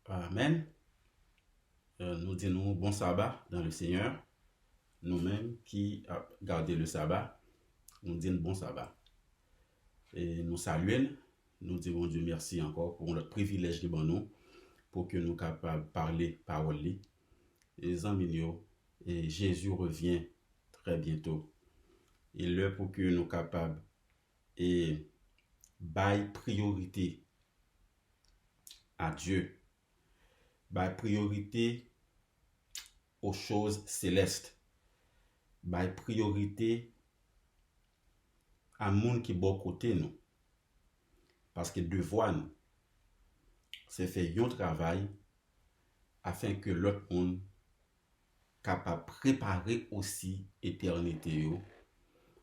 Amen. Nous disons bon sabbat dans le Seigneur. Nous-mêmes qui avons gardé le sabbat, nous disons bon sabbat. Et nous saluons, nous disons Dieu merci encore pour notre privilège de nous, pour que nous soyons capables de parler parole. Les amis, et Jésus revient très bientôt. Et l'heure pour que nous soyons capables et bailler priorité à Dieu, bailler priorité aux choses célestes, bailler priorité à monde qui est bon côté nous. Parce que devoir nous, c'est faire un travail afin que l'autre monde capable de préparer aussi éternité,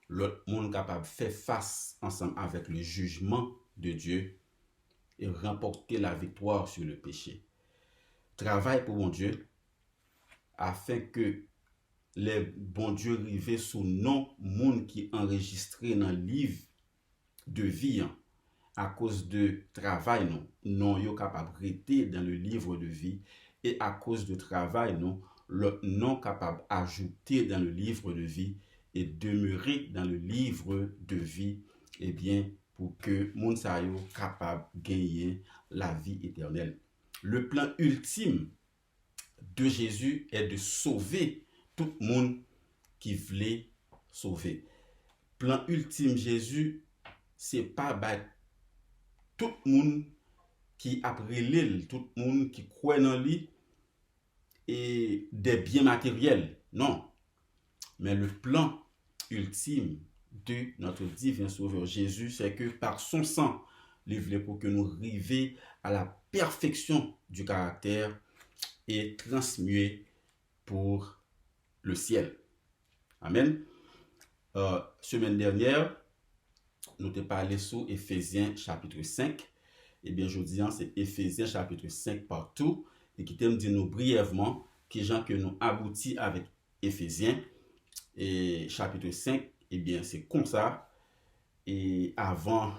l'autre monde capable de faire face ensemble avec le jugement de Dieu et remporter la victoire sur le péché. Travail pour mon Dieu afin que les bons dieux rivés sous non monde qui enregistré dans le livre de vie à cause de travail non yo capable rester dans le livre de vie et à cause de travail le non capable ajouter dans le livre de vie et demeurer dans le livre de vie et bien pour que moun sa yo capable gagner la vie éternelle. Le plan ultime de Jésus est de sauver tout le monde qui voulait sauver. Plan ultime Jésus, c'est pas battre tout le monde qui après l'île, tout le monde qui croit dans lui et des biens matériels. Non. Mais le plan ultime de notre divin sauveur Jésus, c'est que par son sang, il voulait pour que nous arrivions à la perfection du caractère et transmuer pour le ciel. Amen. Semaine dernière, nous avons parlé sur Éphésiens chapitre 5. Et bien, je dis, c'est Éphésiens chapitre 5 partout. Et qui t'aime dire nous brièvement qui gens que nous aboutit avec Éphésiens. Et chapitre 5, et bien, c'est comme ça. Et avant,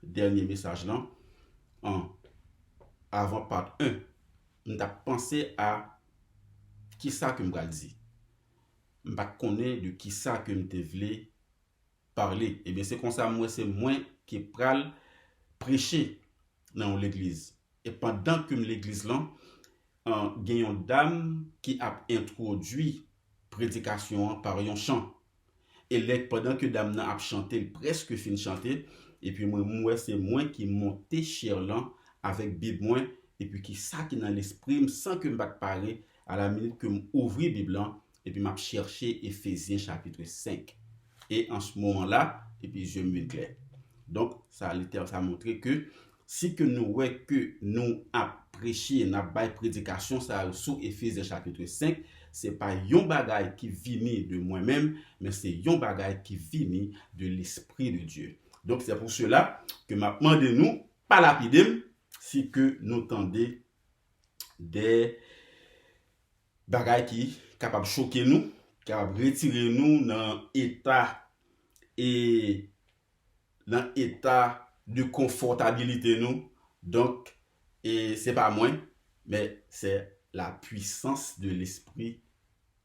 dernier message là, avant part 1, nous avons pensé à qui ça que je dit. Je ne connais pas de qui ça que je voulais parler. Et bien, c'est comme ça, moi, c'est moi qui pral prêcher dans l'église. Et pendant que l'église là, il y a une dame qui a introduit prédication par un chant. Et là, pendant que dame a chanté, presque fin chanter, et puis moi c'est moi qui montais cher là avec Bible moi, et puis qui ça qui dans l'esprit sans que me parler à la minute que m'ouvrir Bible et puis m'a cherché Éphésiens chapitre 5. Et en ce moment-là, et puis je me clair. Donc ça a montré que si que nous a prêché, n'a pas prédication ça sous Éphésiens chapitre 5, c'est pas yon bagay qui vini de moi-même, mais c'est yon bagay qui vini de l'Esprit de Dieu. Donc c'est pour cela que m'a demandé nous, pas lapidem, si que nous tendez des bagay qui capable choquer nous, capable retirer nous dans état et dans état de confortabilité nous. Donc et c'est pas moi, mais c'est la puissance de l'Esprit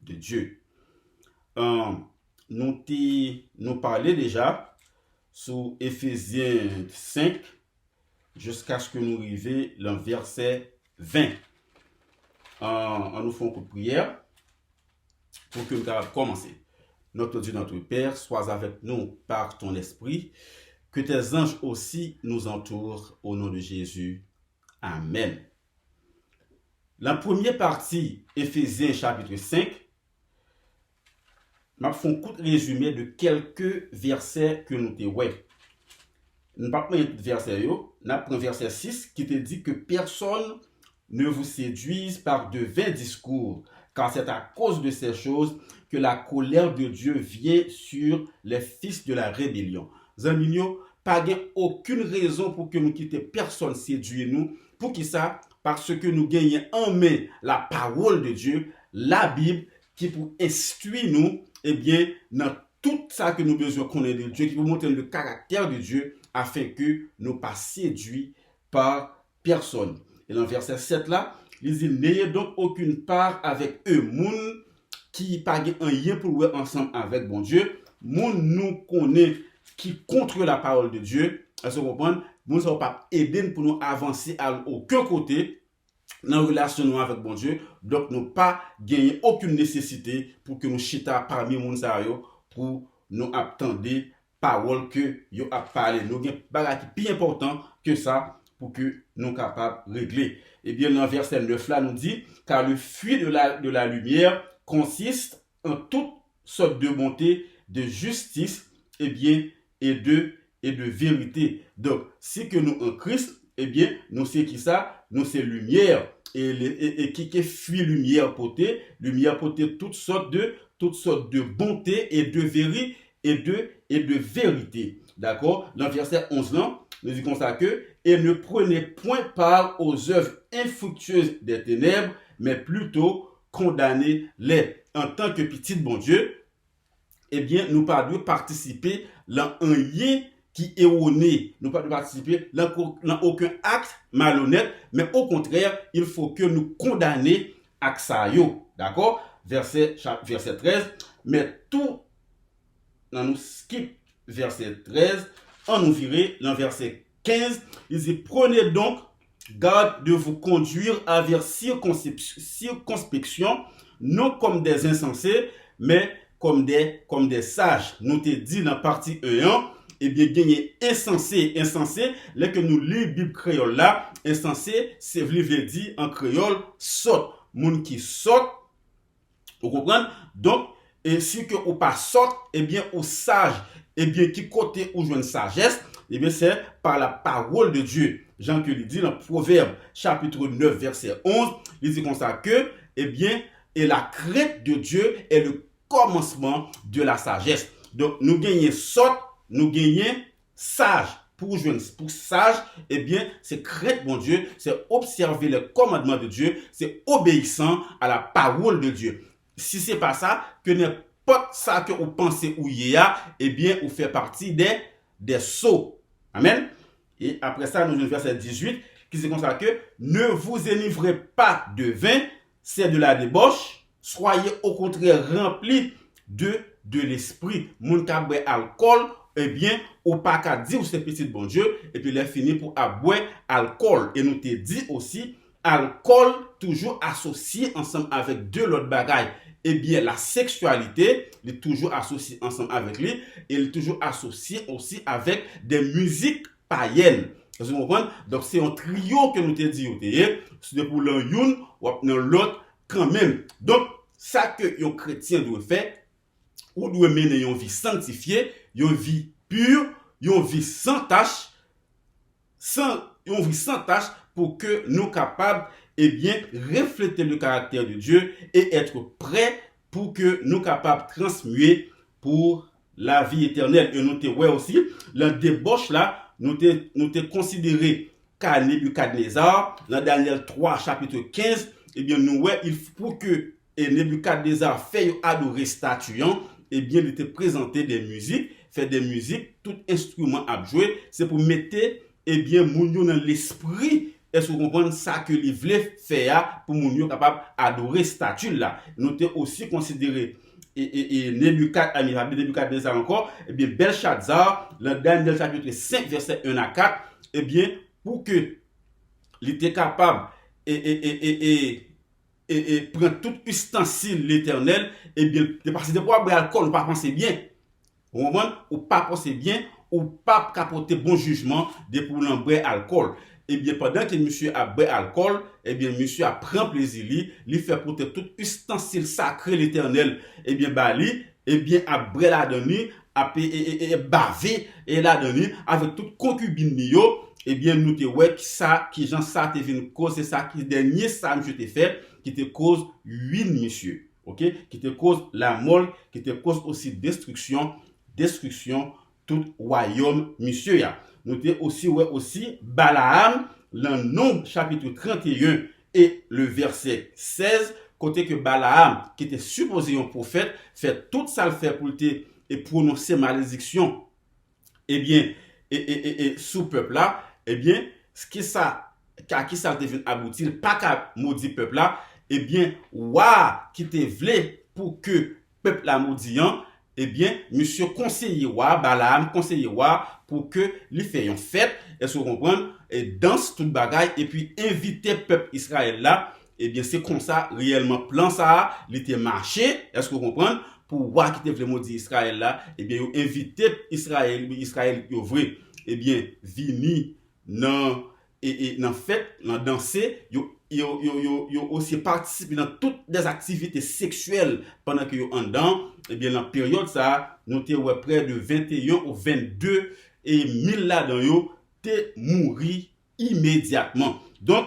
de Dieu. Nous parlons déjà sur Éphésiens 5 jusqu'à ce que nous arrivions dans le verset 20. On nous fait un coup de prière pour que nous puissions commencer. Notre Dieu, notre Père, sois avec nous par ton esprit, que tes anges aussi nous entourent au nom de Jésus. Amen. La première partie, Éphésiens chapitre 5, m'a fait un coup de résumé de quelques versets que nous te ouais. Nous pas prendre verset yo, n'a pris verset 6 qui te dit que personne ne vous séduise par de vains discours, car c'est à cause de ces choses que la colère de Dieu vient sur les fils de la rébellion. Zanminyo, pas aucune raison pour que nous quitter personne séduire nous, pour qui ça? Parce que nous gagnons en main la parole de Dieu, la Bible, qui pour instruire nous, eh bien, dans tout ça que nous besoin connaître de Dieu, qui pour montrer le caractère de Dieu, afin que nous pas séduits par personne. Et dans le verset 7 là, il dit, n'ayez donc aucune part avec eux, moun qui pas un lien pour jouer ensemble avec bon Dieu, moun nous connaît qui contre la parole de Dieu, à se comprendre, moun ça va pas aider pour nous avancer à aucun côté dans la relation avec bon Dieu, donc nous pas gagner aucune nécessité pour que nous chita parmi moun sa yo pour nous attendre parole que yo a parlé. Nous avons bagage plus important que ça pour que nous capables de régler. Et bien, dans le verset 9 là, nous dit, car le fruit de la lumière consiste en toutes sortes de bonté, de justice, et bien, et de vérité. Donc, si que nous en Christ, eh bien, nous c'est qui ça? Nous c'est lumière. Et qui fuit lumière potée toutes sortes de bonté et de vérité et de vérité. D'accord? Dans le verset 11 là, nous dit comme ça que, et ne prenez point part aux œuvres infructueuses des ténèbres, mais plutôt condamnez-les. En tant que petit bon Dieu, eh bien, nous pas de participer dans un lien qui est erroné. Nous pas de participer dans aucun acte malhonnête, mais au contraire, il faut que nous condamnions à ça. D'accord? Verset 13. Mais tout, nous skip verset 13, on nous virer dans verset 15. Il dit, prenez donc garde de vous conduire avec circonspection, non comme des insensés, mais comme des sages. Nous te dit dans la partie 1, et bien, gagner insensé, là que nous lisons la Bible créole là, insensé, c'est veut dire en créole, saute. Moun qui saute, vous comprenez? Donc, et si que ou pas saute, et bien, ou sage, et bien, qui côté ou joue une sagesse, et bien, c'est par la parole de Dieu. Jean que lui dit dans Proverbe, chapitre 9, verset 11, il dit comme ça que, eh bien, et la crainte de Dieu est le commencement de la sagesse. Donc, nous gagnons saute, nous gagnons sage. Pour sage, eh bien, c'est craindre mon Dieu, c'est observer les commandements de Dieu, c'est obéissant à la parole de Dieu. Si c'est pas ça, que n'importe ça que vous pensez ou y a, eh bien, vous faites partie des sots. Amen. Et après ça, nous avons le verset 18, qui c'est comme ça que ne vous enivrez pas de vin, c'est de la débauche, soyez au contraire remplis de l'esprit. Moun ka boire alcool, eh bien, ou pas qu'à dire ou c'est petit bon Dieu, et puis il est fini pour boire alcool. Et nous te dit aussi, alcool toujours associé ensemble avec deux autres bagailles. Eh bien, la sexualité, il est toujours associé ensemble avec lui, et il est toujours associé aussi avec des musiques païennes. Vous comprenez? Donc, c'est un trio que nous te dit, c'est pour l'un youn, ou l'autre quand même. Donc, ça que un chrétien doit faire, ou doit mener une vie sanctifiée, une vie pure, une vie sans tâche, pour que nous capables, eh bien, refléter le caractère de Dieu et être prêts pour que nous capables de transmuer pour la vie éternelle. Et nous te ouais aussi, la débauche là, nous te considéré qu'à Nebuchadnezzar, dans Daniel 3, chapitre 15, eh bien, nous ouais, il faut que Nebuchadnezzar fait adorer statue, eh bien, il te présenté des musiques, fait des musiques, tout instrument à jouer, c'est pour mettre, eh bien, moun yo dans l'esprit, est-ce que vous comprenez ça que il voulait faire pour moun yo capable adorer statue là. Nous te aussi considéré et Nebuchadnezzar encore, eh bien, Belshazzar, dans Daniel chapitre 5, verset 1 à 4, eh bien, pour que il était capable et prendre tout ustensile l'éternel, et bien, parce que pour boire alcool, ou pas penser bien. Ou pas penser bien, ou pas capoter bon jugement de pour boire alcool. Et bien, pendant que monsieur a bu alcool, et bien, monsieur a pris plaisir, il fait porter tout ustensile sacré l'éternel, et bien, bali, et bien, a bu la donner, a bavé, et la donner, avec toute concubine yo, et bien, nous te ouais, ça, qui j'en ça te vient cause, c'est ça, qui dernier ça, monsieur te fait, qui te cause ruine, monsieur. Ok? Qui te cause la mort, qui te cause aussi destruction, tout royaume, monsieur. Nous te aussi, ouais, aussi, Balaam, le Nombre, chapitre 31 et le verset 16, côté que Balaam, qui était supposé un prophète, fait tout ça le fait pour te et prononcer malédiction, eh bien, et sous peuple là, eh bien, ce qui ça, qui ça devient aboutir, pas qu'à maudit peuple là, eh bien, wa qui te vle pour que peuple la maudiant, eh bien, monsieur conseiller wa, Balaam conseiller wa pour que li fait une fête, est-ce que vous comprenez, et danse toute bagaille, et puis inviter peuple Israël là, eh bien, c'est comme ça, réellement, plan ça, il était marché, est-ce que vous comprenez, pour voir qui te vle maudit Israël là, eh bien, inviter Israël yo vrai, eh bien, vini nan et dans fait, dans danser, yo aussi participé dans toutes les activités sexuelles pendant que yo en dedans, et bien dans période ça, nous te ouais près de 21 ou 22 et 1000 là-dedans yo te mouri immédiatement. Donc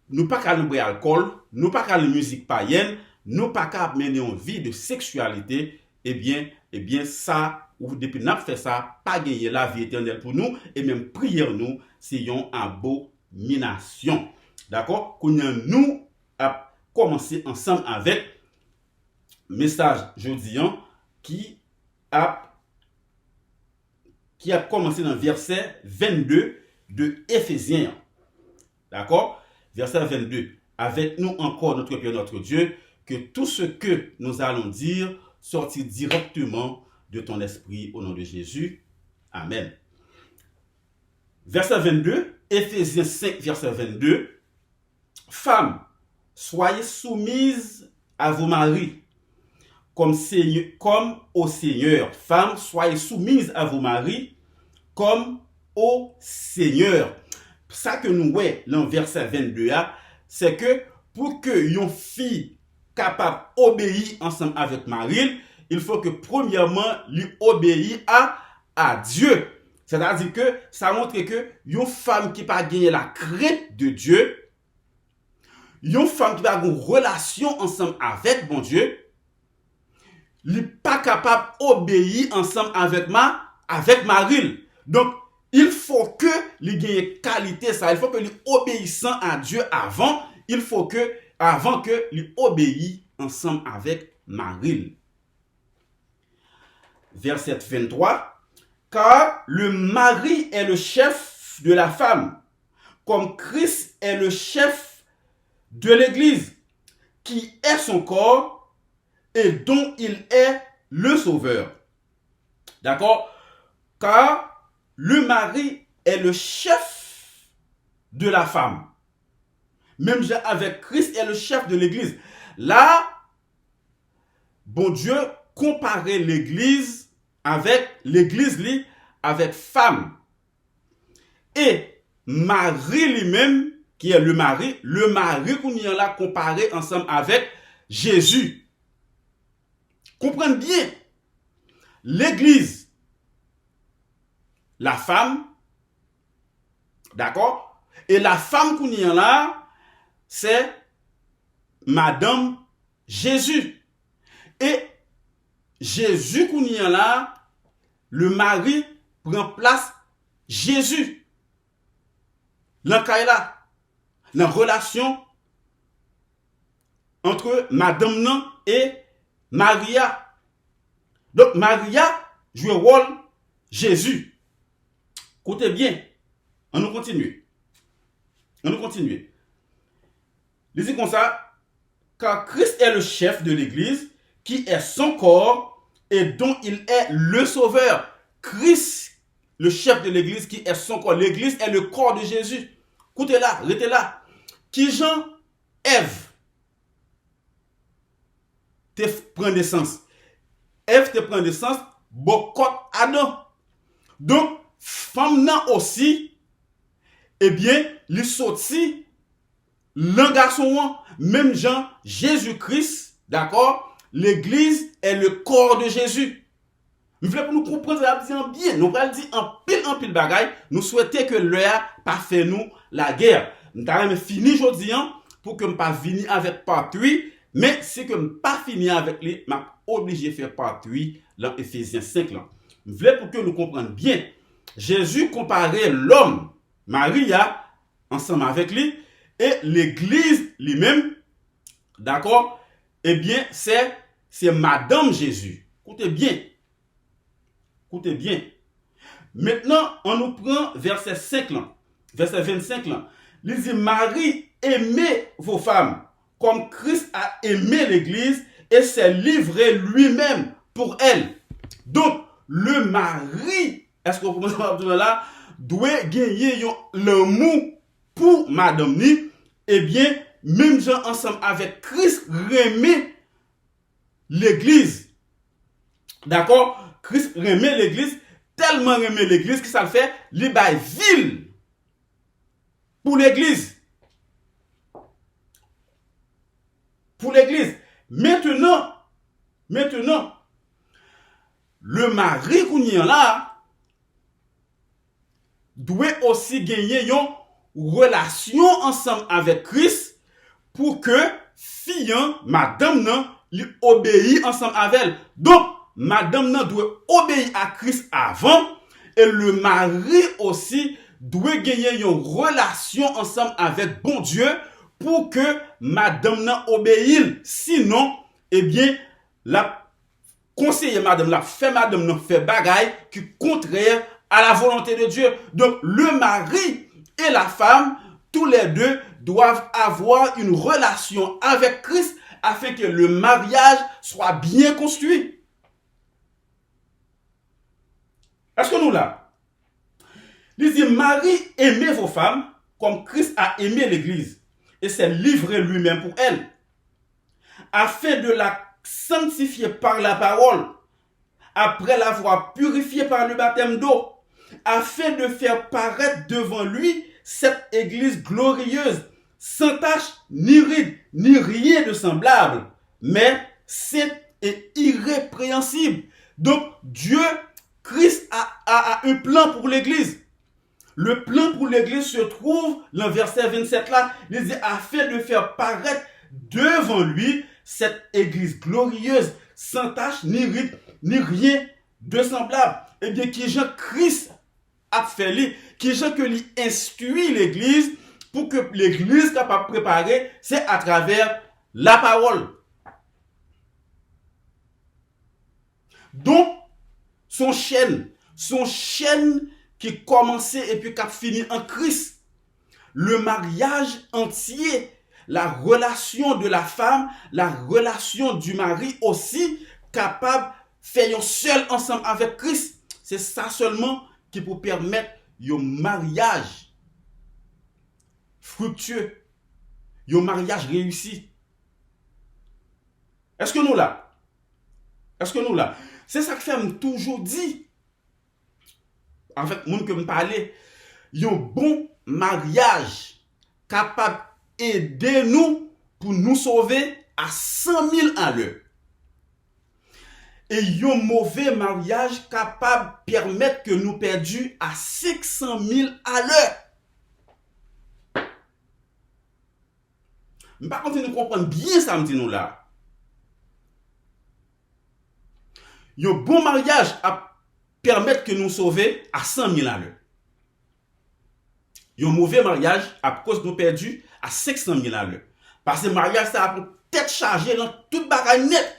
nous pas qu'à nous boire alcool, nous pas qu'à la musique païenne, nous pas qu'à mener une vie de sexualité, eh bien ça ou depuis n'a fait ça, pas gagner la vie éternelle pour nous et même prière nous, c'est une abomination. D'accord? Qu'on nous a commencé ensemble avec message jeudi qui a commencé dans verset 22 de Éphésiens. D'accord? Verset 22. Avec nous encore notre Père, notre Dieu, que tout ce que nous allons dire sortit directement de ton esprit au nom de Jésus. Amen. Verset 22, Éphésiens 5, verset 22. Femmes, soyez soumises à vos maris, comme au Seigneur. Femmes, soyez soumises à vos maris, comme au Seigneur. Ça que nous voyons dans verset 22, c'est que pour que une fille capable d'obéir ensemble avec Marie, il faut que premièrement lui obéir à Dieu. C'est-à-dire que ça montre que une femme qui pas gagné la crainte de Dieu, une femme qui va avoir une relation ensemble avec bon Dieu, n'est pas capable d'obéir ensemble avec Marie. Donc il faut que lui gagne qualité ça, il faut que lui obéissant à Dieu avant que lui obéisse ensemble avec Marie. Verset 23. Car le mari est le chef de la femme, comme Christ est le chef de l'Église, qui est son corps et dont il est le sauveur. D'accord? Car le mari est le chef de la femme. Même avec Christ est le chef de l'Église. Là, bon Dieu comparait l'Église avec femme. Et Marie lui-même, qui est le mari qu'on y a là comparé ensemble avec Jésus. Comprenez bien. L'Église, la femme, d'accord? Et la femme qu'on y a là, c'est Madame Jésus. Et Jésus qu'on y a là, le mari prend place Jésus. Dans la relation entre Madame nan et Maria. Donc Maria joue le rôle Jésus. Écoutez bien, on nous continue. Il dit comme ça, car Christ est le chef de l'Église, qui est son corps et dont il est le sauveur. Christ, le chef de l'Église, qui est son corps. L'Église est le corps de Jésus. Écoutez là, restez là. Qui Jean, Ève, te prend naissance. Ève te prend naissance, bokot Adam. Donc, femme nan aussi, eh bien, li sorti, l'un garçon, même Jean, Jésus-Christ, d'accord? L'Église est le corps de Jésus. Nous voulons pour nous comprendre ça bien. Nous allons dire en pile bagaille. Nous souhaitons que l'heure pas fait nous la guerre. Nous allons finir aujourd'hui pour que nous pas venir avec part 8. Mais si que nous pas finir avec lui, je suis obligé de faire part 8 dans Éphésiens 5. Nous voulons pour que nous comprenions bien. Jésus comparait l'homme, Maria, ensemble avec lui, et l'Église lui-même, d'accord? Eh bien, c'est Madame Jésus. Écoutez bien. Maintenant, on nous prend verset 5 là. Verset 25 là. Il dit, Marie, aimez vos femmes, comme Christ a aimé l'Église et s'est livré lui-même pour elle. Donc, le mari, est-ce que vous comprenez là, doit gagner l'amour pour madame ni, eh bien, même gens ensemble avec Christ remet l'Église. D'accord? Christ remet l'Église, tellement remet l'Église que ça le fait, il bail ville pour l'Église. Pour l'Église. Maintenant, le mari qu'on y a là doit aussi gagner une relation ensemble avec Christ pour que fille, madame nan, lui obéit ensemble avec elle. Donc, madame nan doit obéir à Christ avant et le mari aussi doit gagner une relation ensemble avec bon Dieu pour que madame nan obéisse. Sinon, eh bien, la conseiller madame la fait madame nan fait bagaille qui contraire à la volonté de Dieu. Donc, le mari et la femme, tous les deux doivent avoir une relation avec Christ afin que le mariage soit bien construit. Est-ce que nous là? Il dit, Marie, aimez vos femmes comme Christ a aimé l'Église et s'est livré lui-même pour elle, afin de la sanctifier par la parole, après l'avoir purifiée par le baptême d'eau, afin de faire paraître devant lui cette Église glorieuse, sans tache, ni ride, ni rien de semblable, mais sainte et irrépréhensible. Donc, Dieu, Christ a un plan pour l'Église. Le plan pour l'Église se trouve dans le verset 27 là. Il dit, afin de faire paraître devant lui cette Église glorieuse, sans tache, ni ride, ni rien de semblable. Eh bien, qui Jean-Christ a fait lui, qui Jean que lui instruit l'Église pour que l'Église capable de préparer, c'est à travers la parole. Donc, son chaîne qui commençait et puis qui a fini en Christ. Le mariage entier, la relation de la femme, la relation du mari aussi, capable de faire seul ensemble avec Christ. C'est ça seulement qui peut permettre un mariage fructueux, un mariage réussi. Est-ce que nous là? C'est ça que fait toujours dit. Avec monde que me parler, un bon mariage capable d'aider nous pour nous sauver à 100 000 à l'heure. Et un mauvais mariage capable de permettre que nous perdions à 500 000 à l'heure. Mais par contre, nous comprenons bien ça, me dit nous là. Un bon mariage a permettre que nous sauver à 100 000 à l'heure. Un mauvais mariage à cause de nous perdus à 500 000 à l'heure. Parce que le mariage, ça a pour tête chargée dans toute bagaille nette.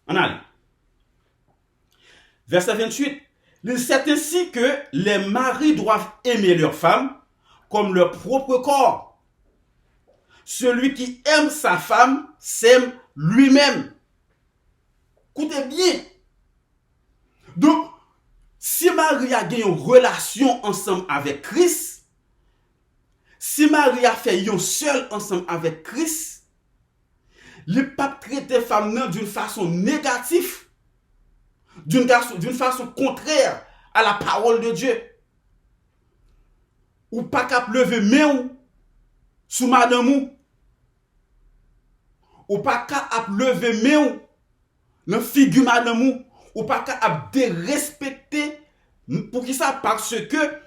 On allait. Verset 28. C'est ainsi que les maris doivent aimer leurs femmes comme leur propre corps. Celui qui aime sa femme s'aime lui-même. Écoutez bien. Donc, si Marie a gagné une relation ensemble avec Christ, si Marie a fait une seule ensemble avec Christ, il ne peut pas traiter femme d'une façon négative, d'une façon contraire à la parole de Dieu. Ou pas qu'à lever main sous madame ou pas qu'à lever main dans figure madame ou pas qu'à dérespecter pour qui ça parce que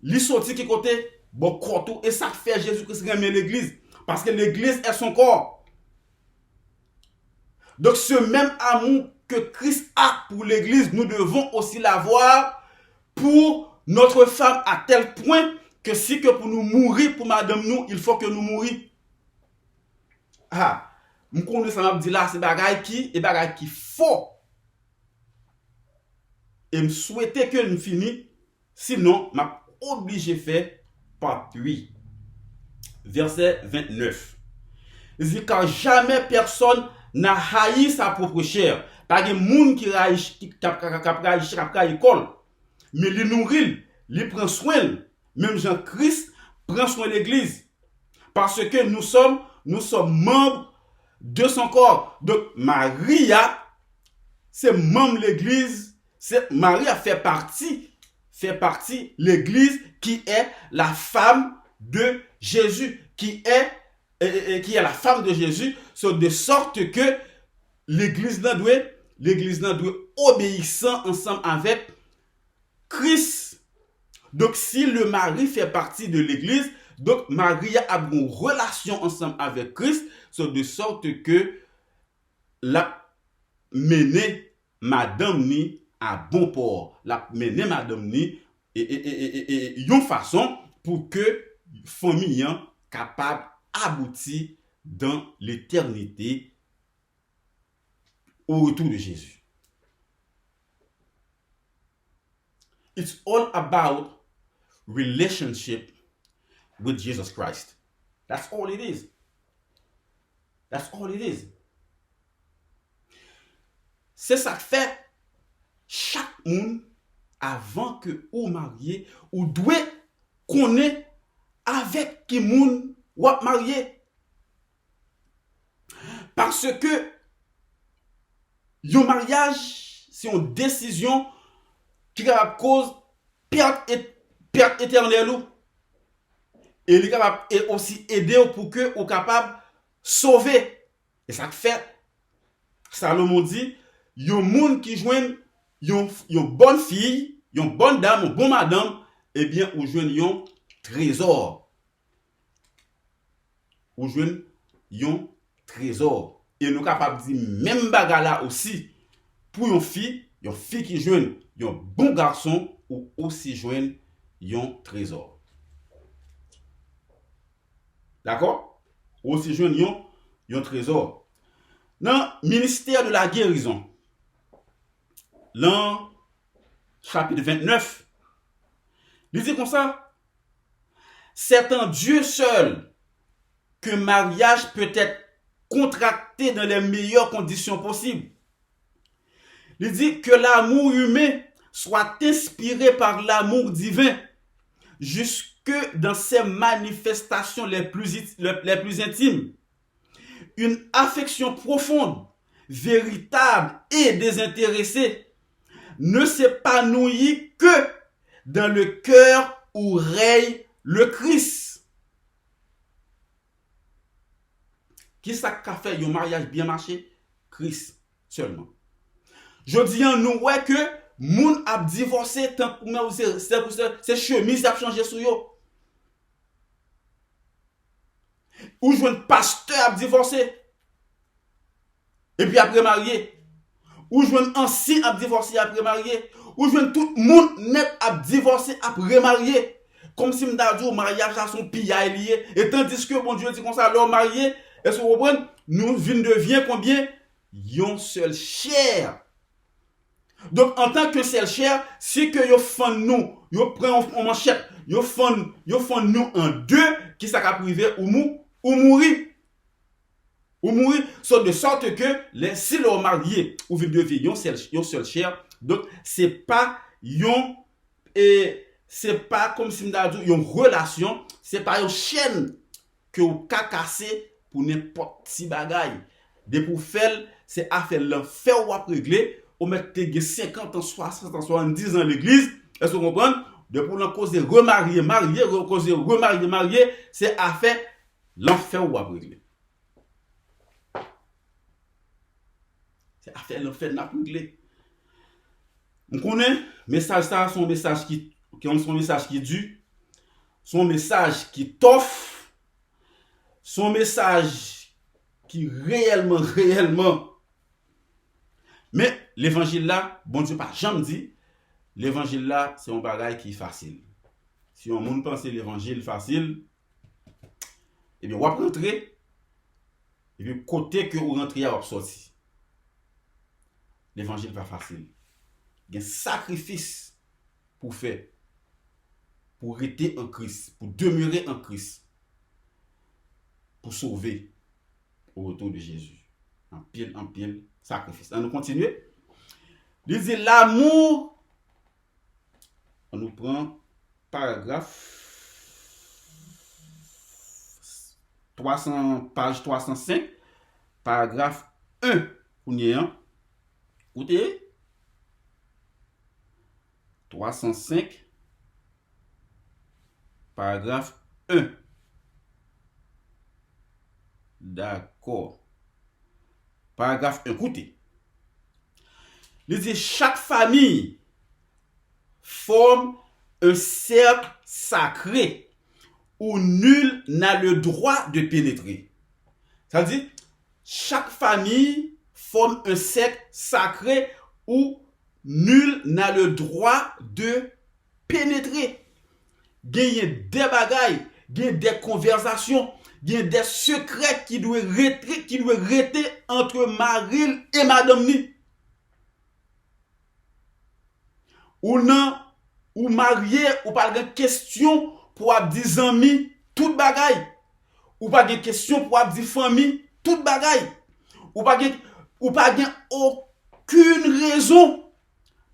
li sorti qui côté bon corps et ça fait Jésus-Christ remet l'église parce que l'église est son corps. Donc ce même amour que Christ a pour l'église, nous devons aussi l'avoir pour notre femme à tel point que si que pour nous mourir pour madame nous, il faut que nous mourions. Ah, nous connaissons ça m'a dit là c'est bagaille qui faux. Et me souhaiter que nous finissons Sinon, m'a obligé faire part 8. Verset 29. Il dit, car jamais personne n'a haï sa propre chair. Pas de monde qui a l'école. Mais il nourrit, il prend soin. Même Jean-Christ prend soin de l'église. Parce que nous sommes membres de son corps. Donc, Maria, c'est membre de l'église. Maria fait partie de l'église qui est la femme de Jésus. Qui est la femme de Jésus. De sorte que l'église doit obéissant ensemble avec Christ. Donc, si le mari fait partie de l'église, donc Maria a une relation ensemble avec Christ, de sorte que la mener madame ni à bon port, la mener madame ni une façon pour que famille capable aboutir dans l'éternité au retour de Jésus. It's all about relationship with Jesus Christ. That's all it is. That's all it is. C'est ça que fait chaque monde avant que ou marié ou doit connaître avec qui monde ou marié. Parce que le mariage, c'est une décision qui va cause perte éternelle. Et il est capable aussi aider pour que vous capable sauver. Et ça fait Salomon dit, yon monde qui joigne yon bonne fille, yon bonne dame, yon bonne madame, eh bien ou joigne yon trésor. Ou joigne yon trésor. Et nous capable dire même bagala aussi pour yon fille qui joigne yon bon garçon ou aussi joigne yon trésor. D'accord? Aussi joigne yon trésor. Dans le ministère de la guérison, dans chapitre 29, il dit comme ça, c'est en Dieu seul que mariage peut être contracté dans les meilleures conditions possibles. Il dit que l'amour humain soit inspiré par l'amour divin jusque dans ses manifestations les plus intimes. Une affection profonde, véritable et désintéressée ne s'épanouit que dans le cœur où règne le Christ. Qui ça qu'a fait un mariage bien marché? Christ seulement. Je dis en nous ouais que moun a divorcé tant pour c'est chemise a changé sur yo. Ou je un pasteur a divorcé. Et puis après marié. Ou je un ancien a divorcé après marié. Ou je tout le monde net a divorcé après marié. Comme si m'da dit au mariage à son pilla lié. Et tandis que bon Dieu dit comme ça, l'homme marié, est-ce que vous comprenez? Nous devient combien? Yon seul chair. Donc en tant que seul chair, si que yo fond nous, yo prend en manchette, yo fond nous en deux, qui ça ka privé ou mourir. Ou mourir, de sorte que si l'homme marié ou vient de vie, yon seul chair, donc c'est pas comme si m'da dit yon relation, c'est pas une chaîne que vous ka casser pour n'importe si bagaille. De pour faire, c'est à faire l'enfer ou à régler, ou mettre 50 ans, 60 ans, 70 ans l'église, est-ce que vous comprenez? De pour la cause de remarier, marier, c'est à faire l'enfer ou à régler. C'est à faire l'enfer ou à régler. On connaît, message ça, son message qui dure, son message qui toffe, son message qui réellement. Mais l'évangile là, bon Dieu pas jamais dit, l'évangile là, c'est un bagage qui est facile. Si on monde pense l'évangile facile, et bien on va rentrer, et puis côté que vous rentrez à sortir. L'évangile pas facile. Il y a un sacrifice pour faire pour rester en Christ, pour demeurer en Christ, pour sauver au retour de Jésus. En pile sacrifice. On nous continue. Il dit l'amour. On nous prend paragraphe 300, page 305, paragraphe 1. On y est, hein? Écoutez. 305, paragraphe 1. D'accord. Paragraphe 1, écoutez. Il dit chaque famille forme un cercle sacré où nul n'a le droit de pénétrer. Ça veut dire, chaque famille forme un cercle sacré où nul n'a le droit de pénétrer. Il y a des bagailles, il y a des conversations, il y a des secrets qui doivent rester entre Maril et Madame Ni. Ou non, ou marié, ou pas de question pour avoir 10 amis, toute bagaille. Ou pas de question pour avoir 10 familles, toute bagaille. Ou pas de aucune raison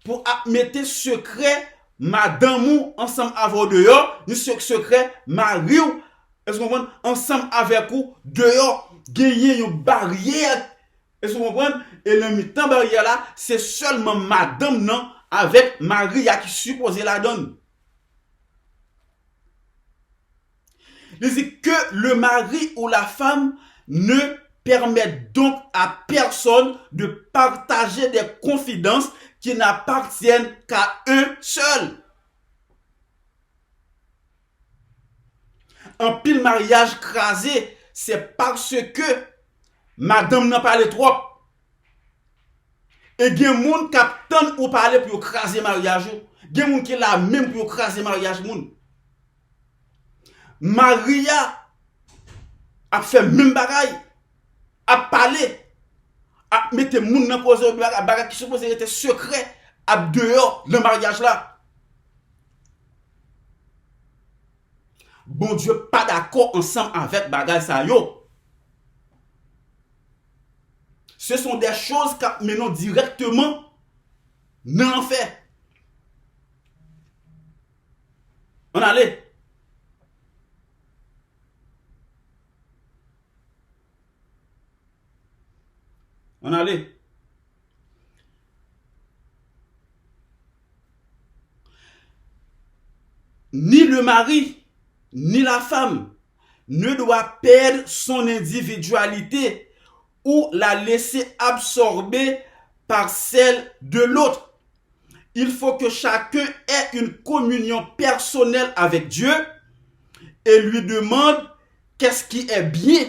pour mettre secret madame ou ensemble avec dehors, ni secret mari ou est-ce qu'on comprend ensemble avec vous dehors, gagner une barrière. Est-ce qu'on comprend? Et le mi-temps barrière là, c'est seulement madame non avec Maria qui supposait la donne. Il dit que le mari ou la femme ne permettent donc à personne de partager des confidences qui n'appartiennent qu'à eux seuls. Un pile mariage crasé, c'est parce que madame n'a pas les trop. Et il y a des gens qui attendent pour parler pour craser mariage. Il y a des gens qui la même pour craser mariage. Maria a fait même bagaille, a parlé, a mis les gens dans cause de bagaille qui supposé être secret, à dehors le mariage là. Bon Dieu pas d'accord ensemble avec bagaille ça yo. Ce sont des choses que menons directement dans l'enfer. On allait. On allait. Ni le mari, ni la femme ne doit perdre son individualité ou la laisser absorber par celle de l'autre. Il faut que chacun ait une communion personnelle avec Dieu et lui demande qu'est-ce qui est bien.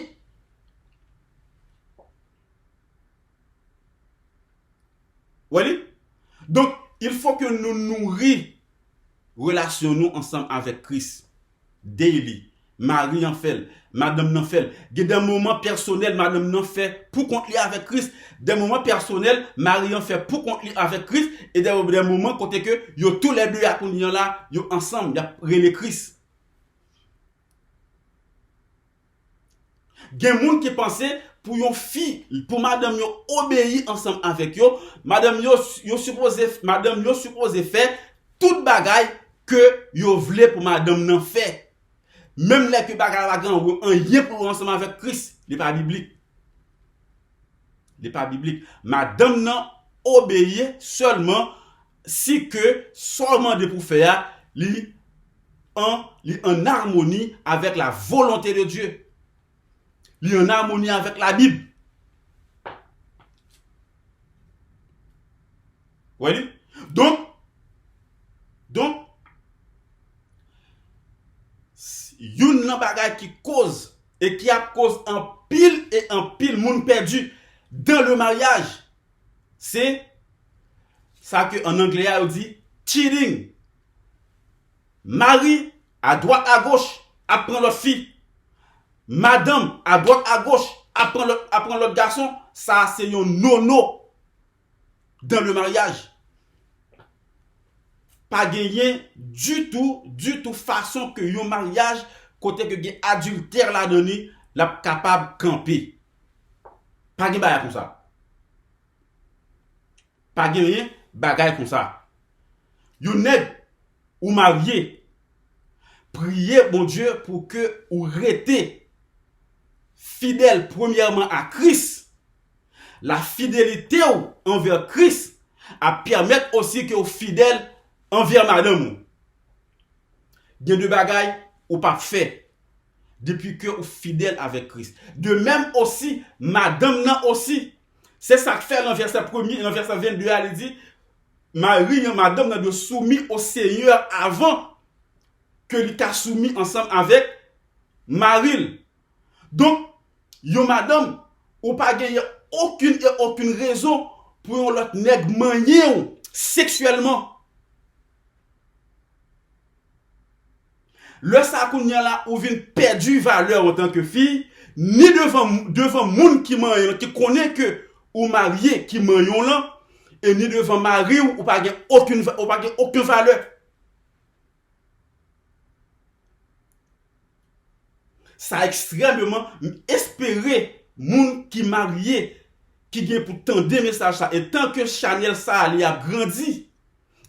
Voilà. Donc, il faut que nous nourrissions relationnons ensemble avec Christ. Daily. Marie en fait, madame n'en fait. Il y a des moments personnels, madame n'en fait pour qu'on lit avec Christ. Des moments personnels, Marie en fait pour qu'on lit avec Christ. Et des moments côté que yo tous les deux à là, yo ensemble, y a relé Christ. Il y a des gens qui pensaient pour une fille, pour madame yo obéir ensemble avec yo, madame yo supposé faire toute bagaille que yo voulait pour madame n'en fait. Même les que bagaille ou un lien pour ensemble avec Christ, n'est pas biblique. N'est pas biblique. Madame n'a obéi seulement si que seulement de pour faire en harmonie avec la volonté de Dieu. En harmonie avec la Bible. Vous voyez? Donc, yon nan bagay qui cause et qui a cause en pile moun perdu dans le mariage, c'est ça que en anglais on dit cheating. Mari à droite à gauche apprend l'autre fille, madame à droite à gauche apprend l'autre garçon, ça c'est un nono dans le mariage. pas gagné du tout façon que un mariage côté que gen adultère la donné la capable camper. Pas gen bagay comme ça. Pas gen bagay comme ça. Yon nèg ou marié priez bon Dieu pour que ou rete fidèle premièrement à Christ. La fidélité envers Christ a permettre aussi que vous fidèle envers madame. Il y a deux bagailles ou pas fait depuis que vous fidèle avec Christ. De même aussi madame nan aussi. C'est ça que fait dans verset 1er, dans verset 22 elle dit Marie et madame nan de soumis au Seigneur avant que li ta soumis ensemble avec Marie. Donc yo madame ou pas gagner aucune raison pour l'autre nèg manier sexuellement. Le ça qu'on y a là ou vient perdu valeur en tant que fille ni devant monde qui mari qui connaît que ou marié qui marion là et ni devant mari ou pas gagner aucune valeur. Ça extrêmement espérer moun qui marié qui gen pour tendre message ça et tant que Chanel ça a grandi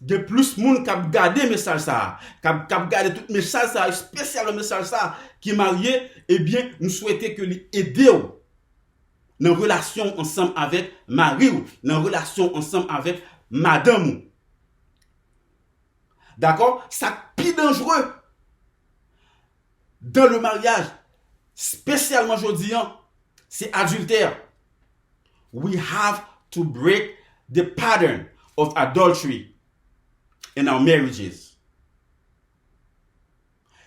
de plus moun qui a gardé message ça qui a gardé tout message ça spécial message ça qui marié eh bien nous souhaitons que lui aider dans relation ensemble avec mari ou dans relation ensemble avec madame. D'accord? Ça plus dangereux dans le mariage, spécialement aujourd'hui, c'est adultère. We have to break the pattern of adultery in our marriages.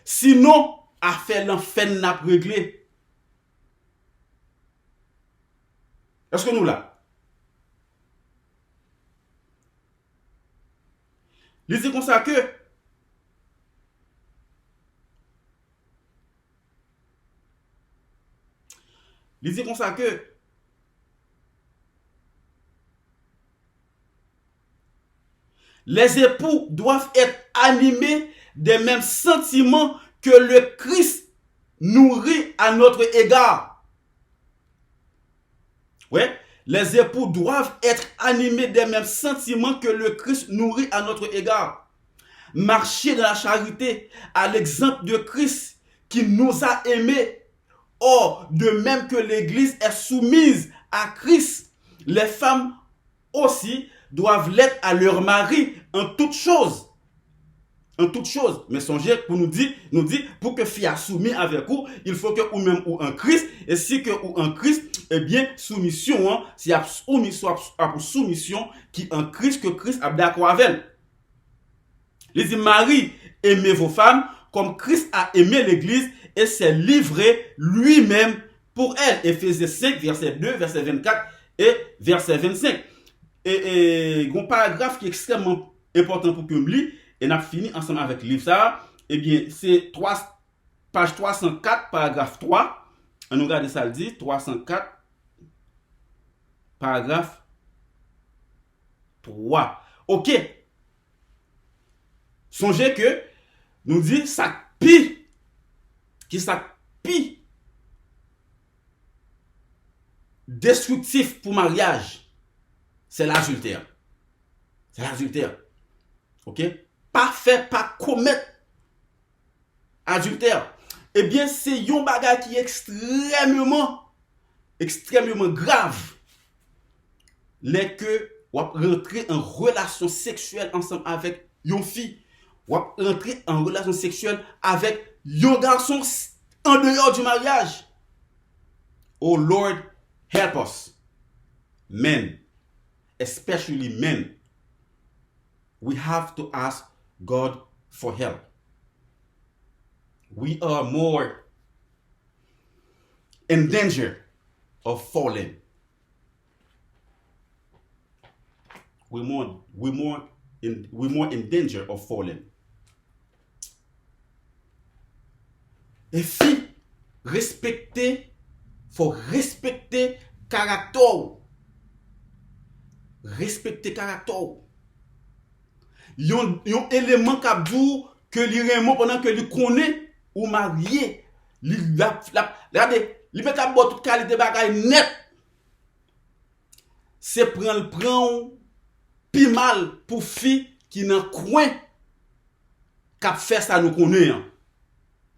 Sinon, affaire l'enfer n'a pas réglé. Est-ce que nous là? Lisez comme ça que lisez comme ça que les époux doivent être animés des mêmes sentiments que le Christ nourrit à notre égard. Ouais, les époux doivent être animés des mêmes sentiments que le Christ nourrit à notre égard. Marcher dans la charité à l'exemple de Christ qui nous a aimés. Or, de même que l'Église est soumise à Christ, les femmes aussi doivent l'être à leur mari en toutes choses. En toutes choses. Mais songez pour nous dit pour que fille soumise avec vous, il faut que ou même ou en Christ, et si que ou en Christ, eh bien, soumission, hein, c'est pour soumission qui en Christ que Christ a d'accord avec elle. Il dit, Marie, aimez vos femmes comme Christ a aimé l'Église et s'est livré lui-même pour elle. Éphésiens 5, verset 2, verset 24 et verset 25. Et un paragraphe qui est extrêmement important pour que je lis, et on a fini ensemble avec le livre ça. Eh bien, c'est page 304, paragraphe 3. On regarde ça, le dit, 304, paragraphe 3. Ok. Songez que nous dit ça pire. Qui ça pire destructif pour mariage, c'est l'adultère. C'est l'adultère. Ok? Pas faire, pas commettre adultère. Eh bien, c'est un bagage qui est extrêmement grave. Les que ou rentrer en relation sexuelle ensemble avec une fille, ou rentrer en relation sexuelle avec un garçon en dehors du mariage. Oh Lord, help us. Men, especially men, we have to ask God for help. We are more in danger of falling. We're more in danger of falling. Et filles, faut respecter caractère. Respecter caractère. yon élément qui dit que l'irrément pendant que lui connaît ou marié, regardez, il met à toute qualité bagaille net. C'est prendre pi mal pour fille qui dans coin qui fait ça nous connaît.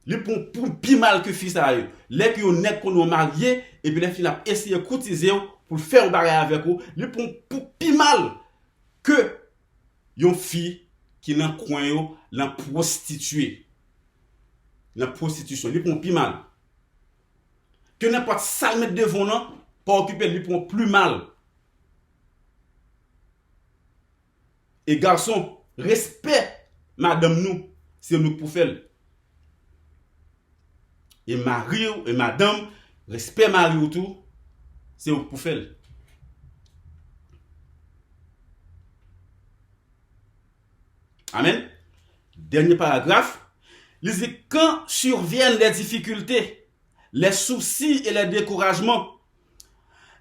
Li pour pi mal que fille ça yo. Les qui ont net qu'on marié et puis les filles a essayé courtiser pour faire bagarre avec vous, li pour pi mal que yon fille qui dans coin yo la prostituée. La prostitution, li pour pi mal. Que n'importe ça mettre devant non, pas occuper li pour plus mal. Et garçon, respect madame nous, c'est nous pour faire. Et mari et madame, respect mari ou tout, c'est nous pour faire. Amen. Dernier paragraphe. Il dit quand surviennent les difficultés, les soucis et les découragements,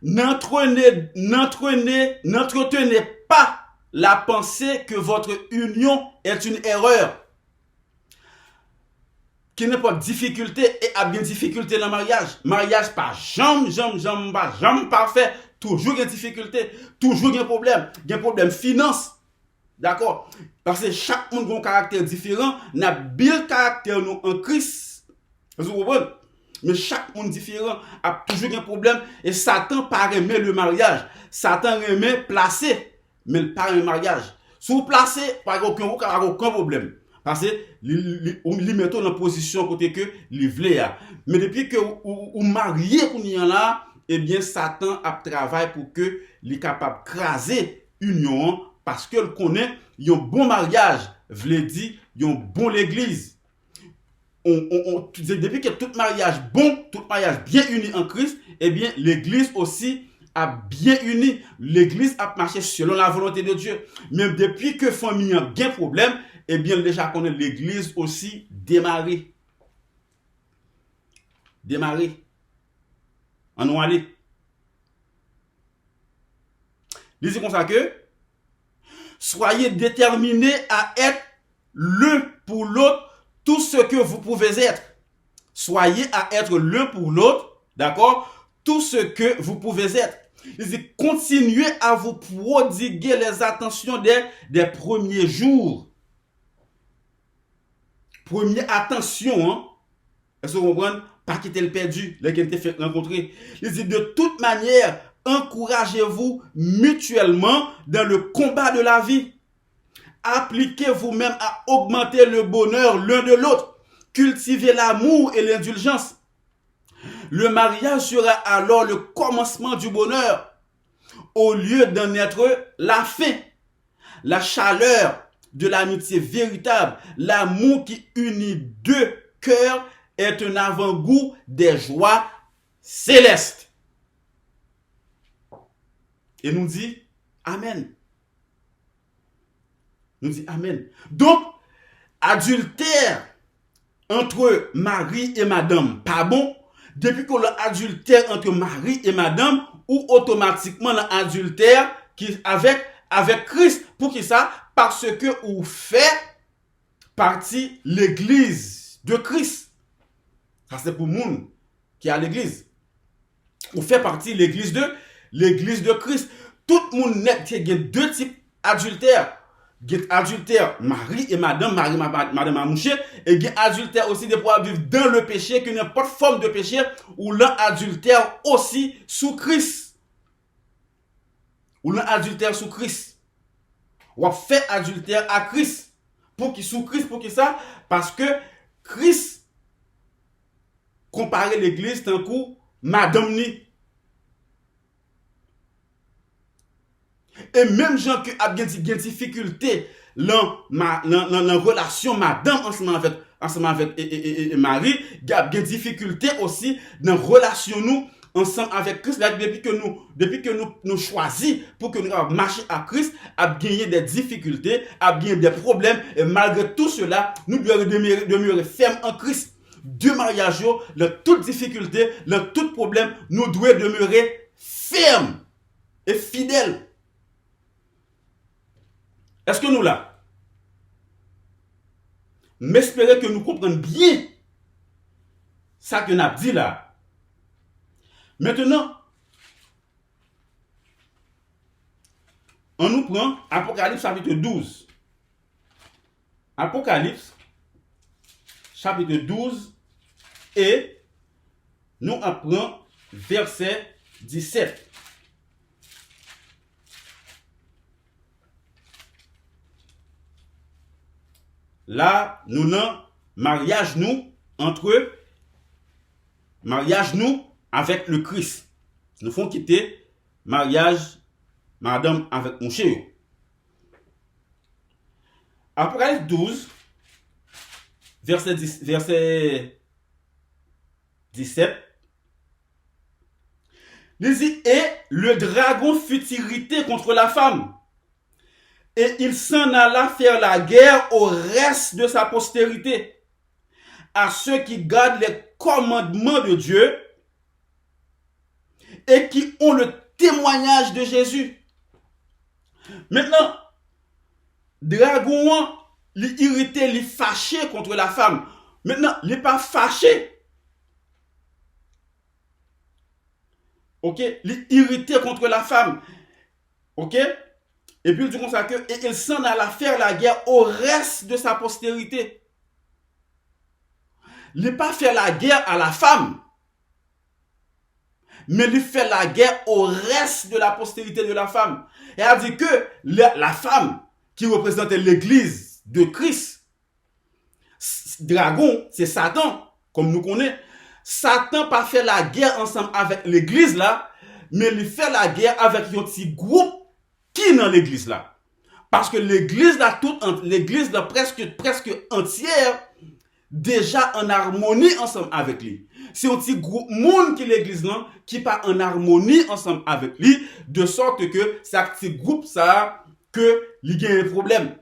n'entretenez pas la pensée que votre union est une erreur. Qui n'est pas de difficulté et a bien difficulté dans le mariage. Mariage pas jamais parfait. Toujours une difficulté, toujours un problème finance. D'accord? Parce que chaque monde a un caractère différent, n'a bien caractère nous en Christ. Vous comprenez? Mais chaque monde différent a toujours un problème et Satan pas aimer le mariage. Satan aime placer, mais pas un mariage. Si vous placez, pas aucun problème. Parce que li mettons dans position côté que li vle. Mais depuis que vous mariez qu'on y en là, eh bien Satan a travaillé pour que li capable craser union parce que le connaît un bon mariage, vle dit un bon l'église. Depuis que tout mariage bon, tout mariage bien uni en Christ, eh bien l'église aussi a bien uni. L'église a marché selon la volonté de Dieu. Même depuis que famille a bien problème, eh bien déjà connaît l'église aussi démarré. En nous aller. Disons comme ça que soyez déterminés à être l'un pour l'autre tout ce que vous pouvez être. Soyez à être l'un pour l'autre, d'accord? Tout ce que vous pouvez être. Il dit, continuez à vous prodiguer les attentions des premiers jours. Première attention, hein? Est-ce que vous comprenez? Pas quitter le perdu, les qui ont fait rencontrer. Il dit, de toute manière, encouragez-vous mutuellement dans le combat de la vie. Appliquez vous-même à augmenter le bonheur l'un de l'autre. Cultivez l'amour et l'indulgence. Le mariage sera alors le commencement du bonheur, au lieu d'en être la fin. La chaleur de l'amitié véritable, l'amour qui unit deux cœurs est un avant-goût des joies célestes. Et nous dit Amen. Nous dit Amen. Donc, adultère entre mari et madame, pas bon. Depuis qu'on a adultère entre mari et madame, ou automatiquement l'adultère qui avec Christ. Pour qui ça? Parce que vous fait partie l'église de Christ. Ça c'est pour monde qui a l'église. Vous fait partie l'église de Christ. Tout le monde net, il y a deux types adultères. Il y a adultère mari et madame, madame a mouché, et il y a adultère aussi de pouvoir vivre dans le péché, que n'importe forme de péché, ou l'un adultère aussi sous Christ. Ou l'un adultère sous Christ. Ou fait adultère à Christ. Pour qui sous Christ, pour qui ça? Parce que Christ comparait l'église tant coup madame ni. Et même gens qui ont des difficultés dans la relation madame ensemble avec Marie, il y a des difficultés aussi dans la relation nous ensemble avec Christ. Depuis que nous choisissons pour que nous marchions à Christ, à gagner des difficultés, à gagner des problèmes, et malgré tout cela, nous devons demeurer fermes en Christ. Deux mariages, dans toute difficulté, dans tout problème, nous devons demeurer fermes et fidèles. Est-ce que nous là? m'espérer que nous comprenions bien ça que nous avons dit là. Maintenant, on nous prend Apocalypse chapitre 12. Apocalypse chapitre 12 et nous apprenons verset 17. Là, nous avons mariage nous entre mariage nous avec le Christ. Nous font quitter mariage madame avec mon chéri. Apocalypse 12 verset 17. Il dit, et le dragon fut irrité contre la femme, et il s'en alla faire la guerre au reste de sa postérité, à ceux qui gardent les commandements de Dieu et qui ont le témoignage de Jésus. Maintenant, dragon, il irrité, il fâché contre la femme. Maintenant, il n'est pas fâché. Ok, il irrité contre la femme. Ok, et puis il dit comme ça que et il s'en alla faire la guerre au reste de sa postérité. Il n'est pas faire la guerre à la femme, mais il fait la guerre au reste de la postérité de la femme. Et elle dit que la femme qui représente l'église de Christ, dragon, c'est Satan, comme nous connaissons. Satan pas fait la guerre ensemble avec l'église là, mais il fait la guerre avec un petit groupe qui est dans l'église là. Parce que l'église là, l'église là presque entière, déjà en harmonie ensemble avec lui. C'est un petit groupe monde qui l'église là, qui pas en harmonie ensemble avec lui, de sorte que c'est un petit groupe ça, que il y a un problème.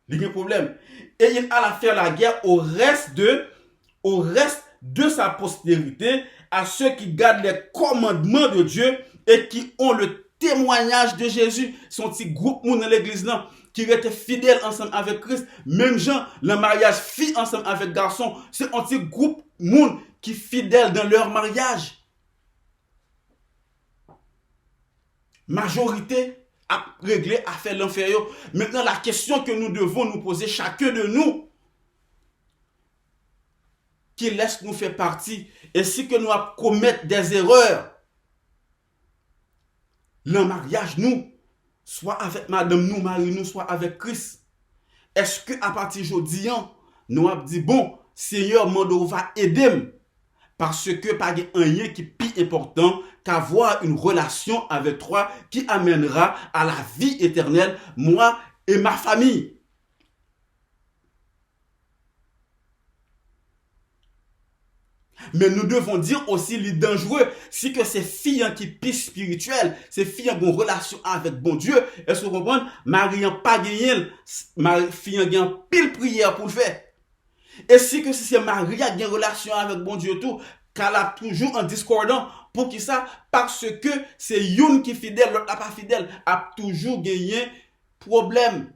Il y a un problème. Et il alla faire la guerre au reste de sa postérité, à ceux qui gardent les commandements de Dieu et qui ont le témoignage de Jésus. Son petit groupe dans l'église là qui étaient fidèles ensemble avec Christ. Même gens, le mariage fille ensemble avec garçon, c'est un petit groupe monde qui fidèles dans leur mariage. Majorité à régler à faire l'inférieur. Maintenant, la question que nous devons nous poser, chacun de nous, qui laisse nous faire partie, et si que nous commettons des erreurs, le mariage, nous, soit avec madame, nous, mari, nous, soit avec Christ. Est-ce que à partir d'aujourd'hui, nous avons dit, bon, Seigneur, Mando va aider, parce que pas rien qui est plus important qu'avoir une relation avec toi qui amènera à la vie éternelle, moi et ma famille. Mais nous devons dire aussi les dangereux, si que ces filles qui pissent spirituelles, ces filles qui ont une relation avec bon Dieu, elles se comprennent, Marie n'a pas gagné, Marie a une pile prière pour le faire. Et si que si c'est Marie qui a une relation avec bon Dieu tout, qu'elle a toujours un discordant, pour qui ça? Parce que c'est une qui est fidèle, l'autre n'est pas fidèle, a toujours gagné problème.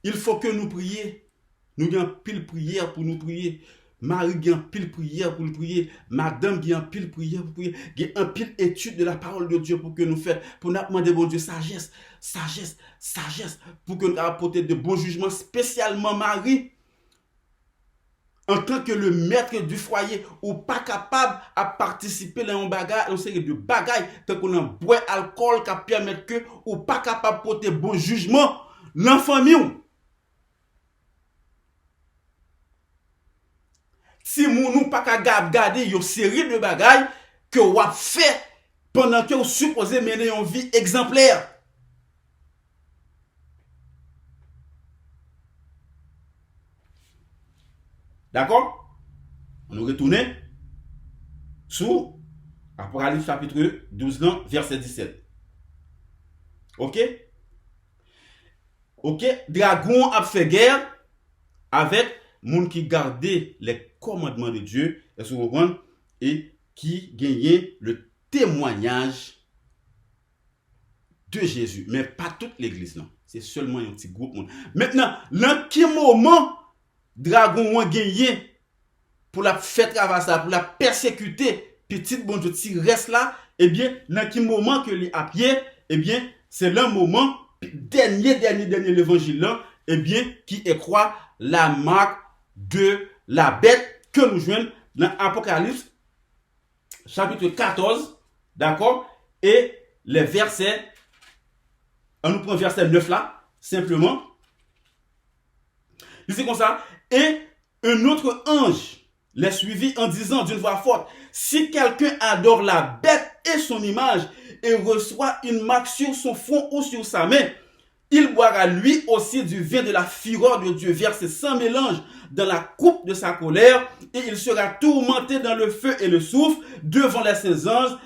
Il faut que nous prions. Nous avons pile prière pour nous prier. Marie a pile prière pour nous prier. Madame a pile prière pour prier. Il y a un pile étude de la parole de Dieu pour que nous fassions. Pour nous demander, bon Dieu, sagesse. Pour que nous apportions de bons jugements, spécialement Marie. En tant que le maître du foyer, ou pas capable à participer dans une série de bagailles, tant qu'on a boit alcool qui permet que, ou pas capable de porter bon jugement, l'enfant mieux. Si nous pas capable garder une série de bagailles que vous avez fait pendant que vous supposez mener une vie exemplaire. D'accord? On nous retourne sur Apocalypse chapitre 12, verset 17. Ok? Ok? Dragon a fait guerre avec monde qui gardait les commandements de Dieu et qui gagnait le témoignage de Jésus. Mais pas toute l'église, non. C'est seulement un petit groupe. Maintenant, dans quel moment dragon a gagné pour la faire travailler ça, pour la persécuter, petite bon Dieu, qui reste là, eh bien, dans quel moment que les à pied, eh bien, c'est le moment, dernier l'évangile là, eh bien, qui est quoi la marque de la bête que nous jouons dans Apocalypse, chapitre 14, d'accord, et les versets, on nous prend verset 9 là, simplement, il dit comme ça, et un autre ange les suivit en disant d'une voix forte, si quelqu'un adore la bête et son image et reçoit une marque sur son front ou sur sa main, il boira lui aussi du vin de la fureur de Dieu versé sans mélange dans la coupe de sa colère, et il sera tourmenté dans le feu et le soufre devant les saints anges,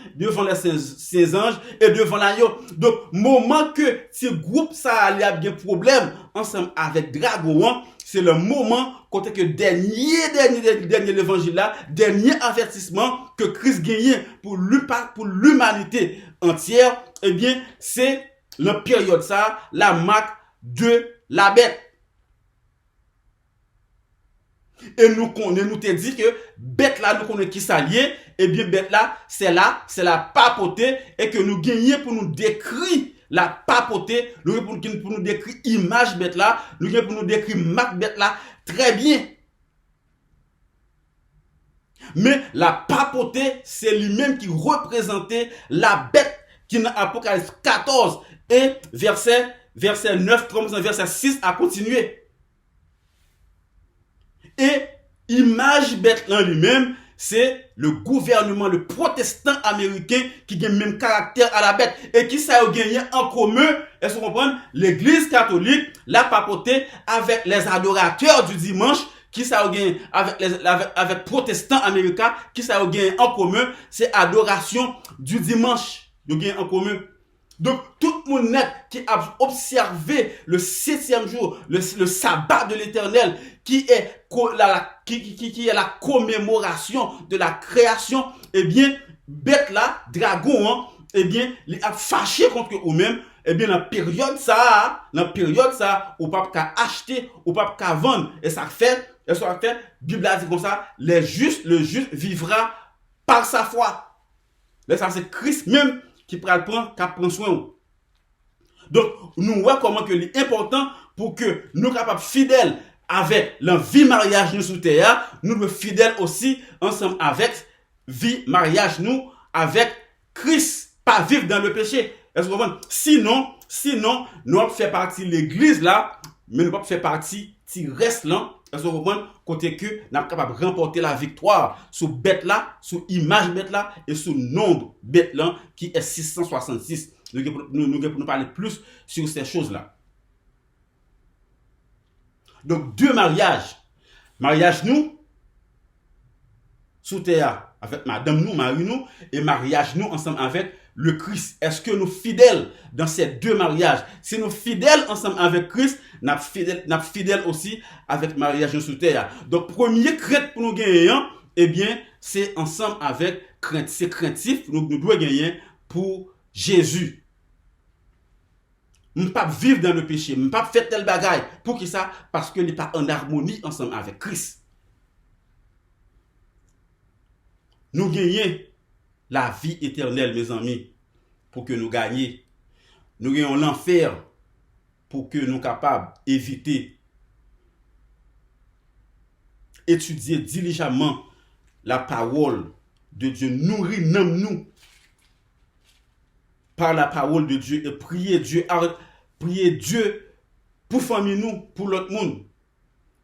et devant l'agneau. Donc, moment que ce groupe ça allait avoir des problèmes ensemble avec Dragon, c'est le moment quand que dernier l'évangile là, dernier avertissement que Christ gagne pour l'humanité entière, eh bien, c'est la période ça, la marque de la bête. Et nous te dit que bête là, nous connaissons qui s'allier, et bien bête là, c'est la papauté, et que nous gagnons pour nous décrire la papauté, nous pour nous décrire image bête là, nous gagnons pour nous décrire marque bête là, très bien. Mais la papauté, c'est lui-même qui représentait la bête qui dans Apocalypse 14 et verset 9, comme verset 6 a continué. Et image bête en lui-même, c'est le gouvernement, le protestant américain qui a le même caractère à la bête et qui ça a gagné en commun, est-ce que vous comprenez, l'église catholique, la papauté avec les adorateurs du dimanche, qui ça a gagné avec protestants américains, qui ça a gagné en commun, c'est adoration du dimanche, ils gagné en commun. Donc, tout le monde qui a observé le 7e jour, le sabbat de l'Éternel, qui est la commémoration de la création, eh bien, bête là, dragon, eh bien, il a fâché contre eux-mêmes, eh bien, dans la période ça, ou pas qu'à acheter, ou pas qu'à vendre, et ça fait, Bible a dit comme ça, le juste vivra par sa foi. Là, ça c'est Christ même qui prend soin. Donc, nous voyons comment que c'est important pour que nous soyons capables fidèles avec la vie mariage nous sous terre, nous sommes fidèles aussi ensemble avec vie mariage nous avec Christ, pas vivre dans le péché. Est-ce que vous comprenez? Sinon, nous allons faire partie de l'église là, mais nous ne pouvons pas faire partie qui reste là. Est-ce que vous comprenez? Côté que nous sommes capables de remporter la victoire sur bête là, sur image bête là et sur nombre bête là qui est 666. Nous allons parler plus sur ces choses-là. Donc, deux mariages. Mariage nous, sous terre, avec madame nous, Marie nous, et mariage nous ensemble avec le Christ. Est-ce que nous fidèles dans ces deux mariages? Si nous fidèles ensemble avec Christ, nous fidèles aussi avec mariage sous terre. Donc, premier crainte pour nous gagner, eh bien, c'est ensemble avec crainte. C'est craintif, nous devons gagner pour Jésus. Je ne peux pas vivre dans le péché, je ne peux pas faire tel bagaille. Pour qui ça? Parce que n'est pas en harmonie ensemble avec Christ. Nous gagnons la vie éternelle, mes amis, pour que nous gagnions. Nous gagnons l'enfer pour que nous soyons capables d'éviter, étudier diligemment la parole de Dieu, nourrir nous par la parole de Dieu et prier Dieu pour famille nous, pour l'autre monde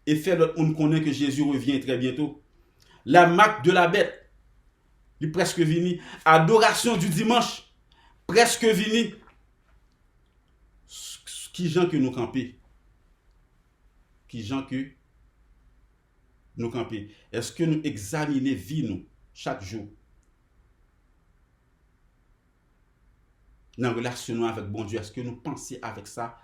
et faire l'autre monde connaître que Jésus revient très bientôt. La marque de la bête, il est presque fini. Adoration du dimanche, presque fini. Qui gens que nous camper? Qui gens que nous camper? Est-ce que nous examinons vie nous chaque jour? Dans la relation avec bon Dieu, est-ce que nous pensons avec ça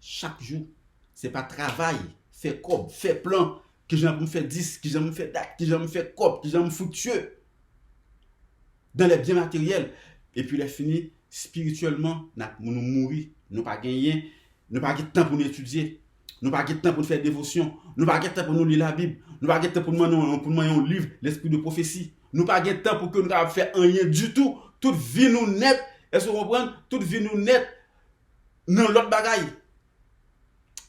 chaque jour? Ce n'est pas travail, faire comme, faire plan, que j'aime me faire 10, que j'aime me faire date, que j'aime me faire cop, que j'aime me foutre dans les biens matériels. Et puis, les fini spirituellement, nous mourir, nous pas gagner nous pas de temps pour nous étudier, nous pas de temps pour faire dévotion, nous pas de temps pour nous lire la Bible, nous pas de temps pour nous un livre, l'esprit de prophétie, nous pas de temps pour que nous faire rien du tout, toute vie nous net, est-ce que vous comprenez? Toute vie nous net dans l'autre bagaille.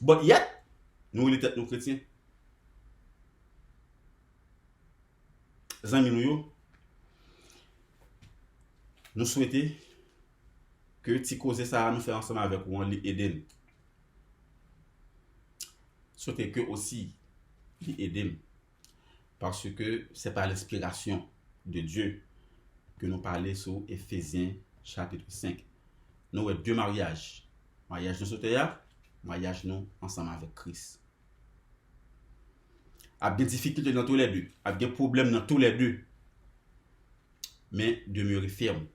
But yet, nous les têtes nous chrétiens. Les amis nous souhaitons que ti cause ça nous faire ensemble avec vous li aider. Souhaitez que aussi li aider parce que c'est par l'inspiration de Dieu que nous parlons sur Éphésiens chapitre 5. Nous avons deux mariages. Mariage nous sauter, mariage nous ensemble avec Christ. Il y a des difficultés dans tous les deux, il y a des problèmes dans tous les deux. Mais demeurer ferme.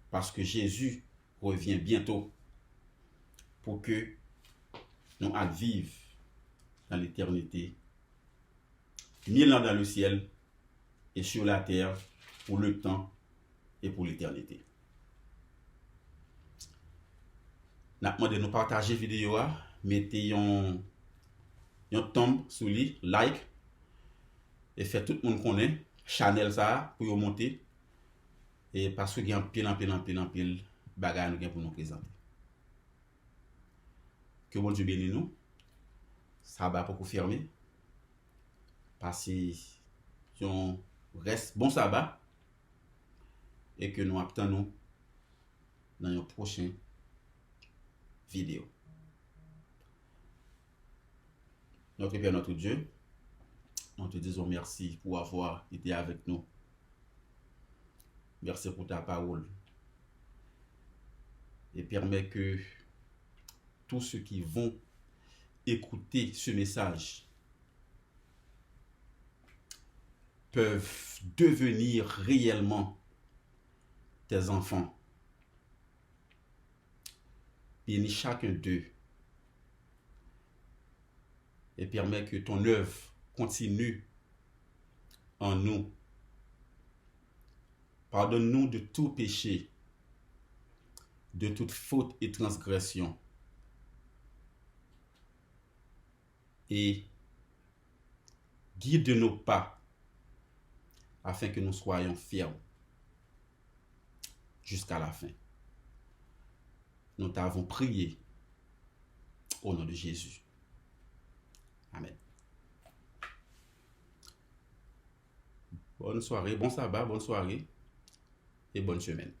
Parce que Jésus revient bientôt pour que nous allions vivre dans l'éternité, 1000 ans dans le ciel et sur la terre pour le temps et pour l'éternité. Nous demandé de nous partager la vidéo, mettez un thumb sur lui, like, et fait tout le monde connaît, channel ça pour monter. Et parce qu'il y a un pile bagage pour nous présenter. Que bon Dieu bénisse nous. Ça va pour confirmer. Passez un reste bon sabbat. Et que nous attendons dans une prochaine vidéo. Notre Père, notre Dieu, nous te disons merci pour avoir été avec nous. Merci pour ta parole. Et permets que tous ceux qui vont écouter ce message peuvent devenir réellement tes enfants. Bénis chacun d'eux. Et permets que ton œuvre continue en nous. Pardonne-nous de tout péché, de toute faute et transgression. Et guide nos pas afin que nous soyons fermes jusqu'à la fin. Nous t'avons prié au nom de Jésus. Amen. Bonne soirée, bon sabbat, bonne soirée et bonne semaine.